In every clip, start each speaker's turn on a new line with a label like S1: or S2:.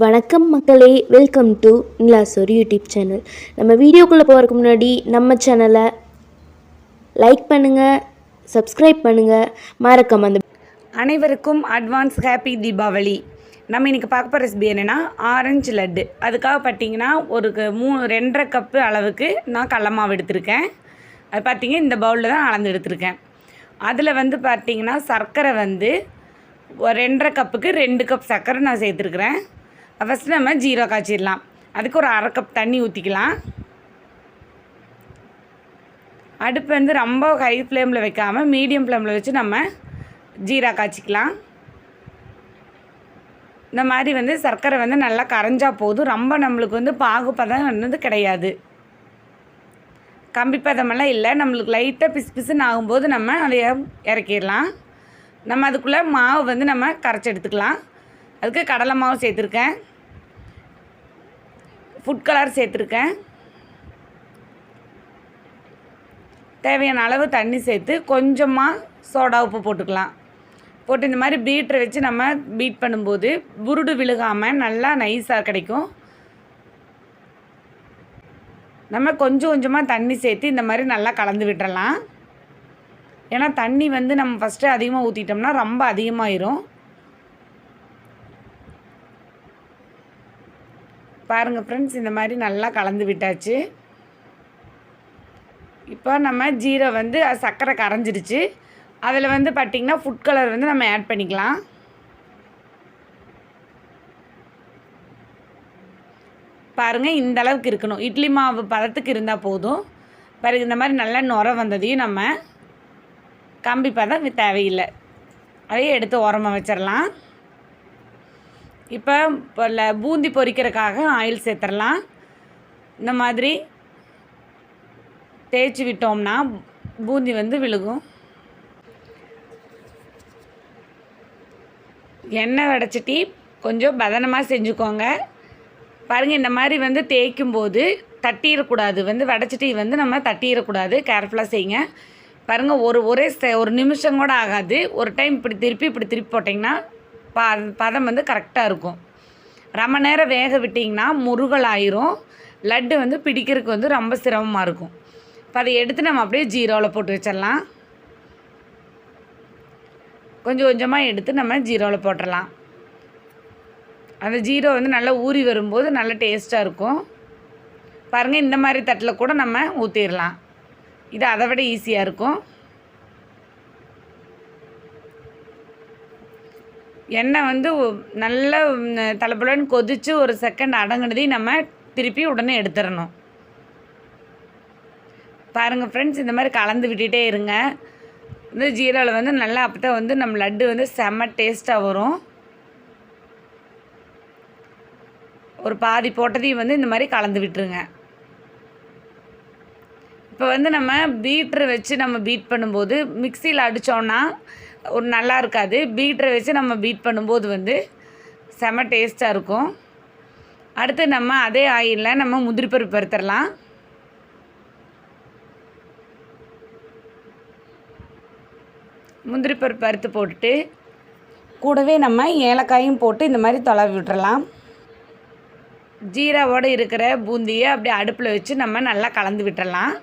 S1: வணக்கம் மக்களே, welcome to நிலாசோர் YouTube channel. நம்ம வீடியோக்குள்ளே போகிறதுக்கு முன்னாடி நம்ம சேனலை லைக் பண்ணுங்கள், சப்ஸ்கிரைப் பண்ணுங்கள், மறக்காம அந்த
S2: அனைவருக்கும் அட்வான்ஸ் ஹாப்பி தீபாவளி. நம்ம இன்றைக்கி பார்க்க போகிற ரெசிபி என்னென்னா ஆரஞ்சு லட்டு. அதுக்காக பார்த்திங்கன்னா ஒரு 2.5 கப்பு அளவுக்கு நான் கடல மாவு எடுத்திருக்கேன். அது பார்த்திங்க இந்த பவுலில் தான் அளந்து எடுத்திருக்கேன். அதில் பார்த்திங்கன்னா சர்க்கரை ஒரு 2.5 கப்புக்கு 2 கப் சர்க்கரை நான் சேர்த்துருக்குறேன். ஃபஸ்ட்டு நம்ம ஜீரோ காய்ச்சிடலாம். அதுக்கு ஒரு 1/2 கப் தண்ணி ஊற்றிக்கலாம். அடுப்பு ரொம்ப ஹை ஃப்ளேமில் வைக்காமல் மீடியம் ஃப்ளேமில் வச்சு நம்ம ஜீரா காய்ச்சிக்கலாம். இந்த மாதிரி சர்க்கரை நல்லா கரைஞ்சா போதும். ரொம்ப நம்மளுக்கு பாகுப்பதம் கிடையாது, கம்பி பதமெல்லாம் இல்லை. நம்மளுக்கு லைட்டாக பிசு பிசுன்னு ஆகும்போது நம்ம அதை இறக்கிடலாம். நம்ம அதுக்குள்ளே மாவு நம்ம கரைச்சி எடுத்துக்கலாம். அதுக்கு கடலை மாவு சேர்த்துருக்கேன், ஃபுட் கலர் சேர்த்துருக்கேன், தேவையான அளவு தண்ணி சேர்த்து கொஞ்சமாக சோடா உப்பு போட்டுக்கலாம். போட்டு இந்த மாதிரி பீட்டரை வச்சு நம்ம பீட் பண்ணும்போது புருடு விழுகாமல் நல்லா நைஸாக கிடைக்கும். நம்ம கொஞ்சம் கொஞ்சமாக தண்ணி சேர்த்து இந்த மாதிரி நல்லா கலந்து விட்டுறலாம். ஏன்னா தண்ணி நம்ம ஃபஸ்ட்டு அதிகமாக ஊற்றிட்டோம்னா ரொம்ப அதிகமாகிடும். பாருங்கள் ஃப்ரெண்ட்ஸ், இந்த மாதிரி நல்லா கலந்து விட்டாச்சு. இப்போ நம்ம ஜீரோ சர்க்கரை கரைஞ்சிருச்சு. அதில் பார்த்திங்கன்னா ஃபுட் கலர் நம்ம ஆட் பண்ணிக்கலாம். பாருங்கள், இந்த அளவுக்கு இருக்கணும். இட்லி மாவு பதத்துக்கு இருந்தால் போதும். பாருங்கள், இந்த மாதிரி நல்லா நுர வந்ததையும் நம்ம கம்பி பதம் தேவையில்லை, அதையே எடுத்து ஓரமாக வச்சிடலாம். இப்போ பூந்தி பொரிக்கிறதுக்காக ஆயில் சேர்த்துடலாம். இந்த மாதிரி தேய்ச்சி விட்டோம்னா பூந்தி விழுகும். எண்ணெய் வடைச்சிட்டி கொஞ்சம் பதனமாக செஞ்சுக்கோங்க. பாருங்கள், இந்த மாதிரி தேய்க்கும்போது தட்டிடக்கூடாது. வடைச்சிட்டி நம்ம தட்டிடக்கூடாது, கேர்ஃபுல்லாக செய்யுங்க. பாருங்கள், ஒரு நிமிஷம் கூட ஆகாது. ஒரு டைம் இப்படி திருப்பி போட்டிங்கன்னா பதம் கரெக்டாக இருக்கும். ரொம்ப நேரம் வேக விட்டிங்கன்னா முருகல் ஆயிரும். லட்டு பிடிக்கிறதுக்கு ரொம்ப சிரமமாக இருக்கும். இப்போ அதை எடுத்து நம்ம அப்படியே ஜீரோவில் போட்டு வச்சிடலாம். கொஞ்சம் கொஞ்சமாக எடுத்து நம்ம ஜீரோவில் போட்டுடலாம். அந்த ஜீரோ நல்லா ஊறி வரும்போது நல்லா டேஸ்ட்டாக இருக்கும். பாருங்கள், இந்த மாதிரி தட்டில் கூட நம்ம ஊற்றிடலாம். இது அதை விட ஈஸியாக இருக்கும். எண்ணெய் நல்லா தலைப்புலன்னு கொதித்து ஒரு செகண்ட் அடங்குனதையும் நம்ம திருப்பி உடனே எடுத்துடணும். பாருங்கள் ஃப்ரெண்ட்ஸ், இந்த மாதிரி கலந்து விட்டுகிட்டே இருங்க. ஜீராவில் நல்லா அப்போ தான் நம்ம லட்டு செம்ம டேஸ்ட்டாக வரும். ஒரு பாதி போட்டதையும் இந்த மாதிரி கலந்து விட்டுருங்க. இப்போ நம்ம பீட்ரு வச்சு நம்ம பீட் பண்ணும்போது மிக்சியில் அடித்தோன்னா ஒரு நல்லா இருக்காது. பீட்ரை வச்சு நம்ம பீட் பண்ணும்போது செம டேஸ்ட்டாக இருக்கும். அடுத்து நம்ம அதே ஆயிலில் நம்ம முந்திரி பருப்பு வறுத்துடலாம். முந்திரி பருப்பு வறுத்து போட்டுட்டு கூடவே நம்ம ஏலக்காயும் போட்டு இந்த மாதிரி தொலைவி விட்டுறலாம். ஜீராவோடு இருக்கிற பூந்தியை அப்படியே அடுப்பில் வச்சு நம்ம நல்லா கலந்து விட்டுறலாம்.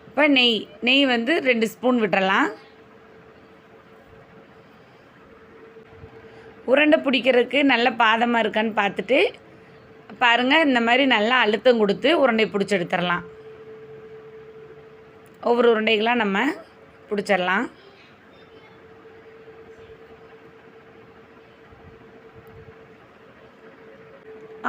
S2: இப்போ நெய் 2 ஸ்பூன் விட்டுறலாம். உருண்டை பிடிக்கிறதுக்கு நல்ல பாதமாக இருக்கான்னு பார்த்துட்டு பாருங்கள், இந்த மாதிரி நல்லா அழுத்தம் கொடுத்து உருண்டை பிடிச்சி எடுத்துடலாம். ஒவ்வொரு உருண்டைகளாக நம்ம பிடிச்சிடலாம்.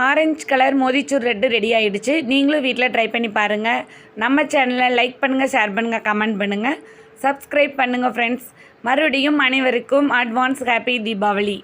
S2: Orange colour motichoor laddu ready ஆகிடுச்சு. நீங்களும் வீட்டில் ட்ரை பண்ணி பாருங்கள். நம்ம சேனலை லைக் பண்ணுங்கள், ஷேர் பண்ணுங்கள், கமெண்ட் பண்ணுங்கள், சப்ஸ்கிரைப் பண்ணுங்கள் ஃப்ரெண்ட்ஸ். மறுபடியும் அனைவருக்கும் அட்வான்ஸ் ஹாப்பி தீபாவளி.